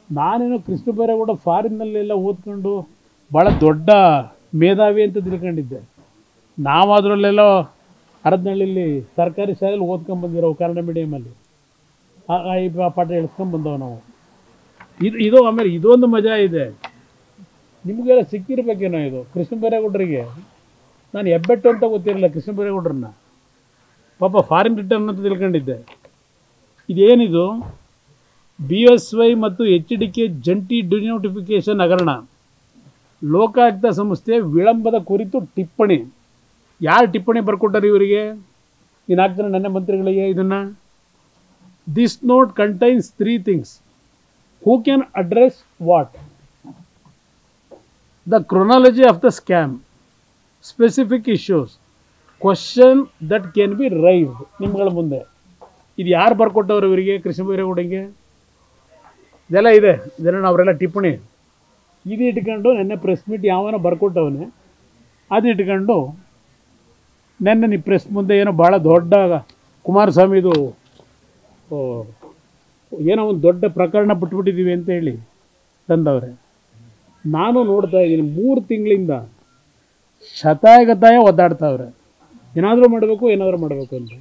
ನಾನೇನೋ ಕೃಷ್ಣ ಬೈರೇಗೌಡ ಫಾರಿನ್ನಲ್ಲೆಲ್ಲ ಓದ್ಕೊಂಡು ಭಾಳ ದೊಡ್ಡ ಮೇಧಾವಿ ಅಂತ ತಿಳ್ಕೊಂಡಿದ್ದೆ. ನಾವು ಅದರಲ್ಲೆಲ್ಲೋ ಹರದನಹಳ್ಳಿಲಿ ಸರ್ಕಾರಿ ಶಾಲೆಯಲ್ಲಿ ಓದ್ಕೊಂಬಂದಿರೋ ಕನ್ನಡ ಮೀಡಿಯಮಲ್ಲಿ ಈ ಪಾಠ ಹೇಳ್ಸ್ಕೊಂಬಂದವು ನಾವು. ಇದು ಆಮೇಲೆ ಇದೊಂದು ಮಜಾ ಇದೆ, ನಿಮಗೆಲ್ಲ ಸಿಕ್ಕಿರ್ಬೇಕೇನೋ ಇದು. ಕೃಷ್ಣ ಬೈರೇಗೌಡರಿಗೆ ನಾನು ಹೆಬ್ಬೆಟ್ಟು ಅಂತ ಗೊತ್ತಿರಲಿಲ್ಲ, ಕೃಷ್ಣ ಬೈರೇಗೌಡರನ್ನ ಪಾಪ ಫಾರಿನ್ ರಿಟರ್ನ್ ಅಂತ ತಿಳ್ಕೊಂಡಿದ್ದೆ. ಇದೇನಿದು BSY ಮತ್ತು HDK ಜಂಟಿ ಡಿನೋಟಿಫಿಕೇಶನ್ ಹಗರಣ, ಲೋಕಾಯುಕ್ತ ಸಂಸ್ಥೆ ವಿಳಂಬದ ಕುರಿತು ಟಿಪ್ಪಣಿ. ಯಾರು ಟಿಪ್ಪಣಿ ಬರ್ಕೊಟ್ಟಾರೆ ಇವರಿಗೆ? ನೀನು ಹಾಕ್ತಾನೆ ನನ್ನ ಮಂತ್ರಿಗಳಿಗೆ ಇದನ್ನು. This note contains 3 things. Who can address what? The chronology of the scam, specific issues, question that can be raised. ನಿಮ್ಗಳ ಮುಂದೆ ಇದು ಯಾರು ಬರ್ಕೊಟ್ಟವ್ರು ಇವರಿಗೆ? ಕೃಷ್ಣ ಬೈರೇಗೌಡಗೆ ಇದೆಲ್ಲ ಇದೆ. ಇದನ್ನು ಅವರೆಲ್ಲ ಟಿಪ್ಪಣಿ ಇದು ಇಟ್ಕೊಂಡು ನೆನ್ನೆ ಪ್ರೆಸ್ ಮೀಟ್ ಯಾವನೋ ಬರ್ಕೊಟ್ಟವನೇ ಅದು ಇಟ್ಕೊಂಡು ನೆನ್ನೆ ನೀವು ಪ್ರೆಸ್ ಮುಂದೆ ಏನೋ ಭಾಳ ದೊಡ್ಡ ಕುಮಾರಸ್ವಾಮಿದು ಏನೋ ಒಂದು ದೊಡ್ಡ ಪ್ರಕರಣ ಬಿಟ್ಬಿಟ್ಟಿದ್ದೀವಿ ಅಂತ ಹೇಳಿ ತಂದವ್ರೆ. ನಾನು ನೋಡ್ತಾ ಇದ್ದೀನಿ 3 ತಿಂಗಳಿಂದ ಶತಾಯಗತಾಯ ಒದ್ದಾಡ್ತಾವ್ರೆ, ಏನಾದರೂ ಮಾಡಬೇಕು ಅಂತ.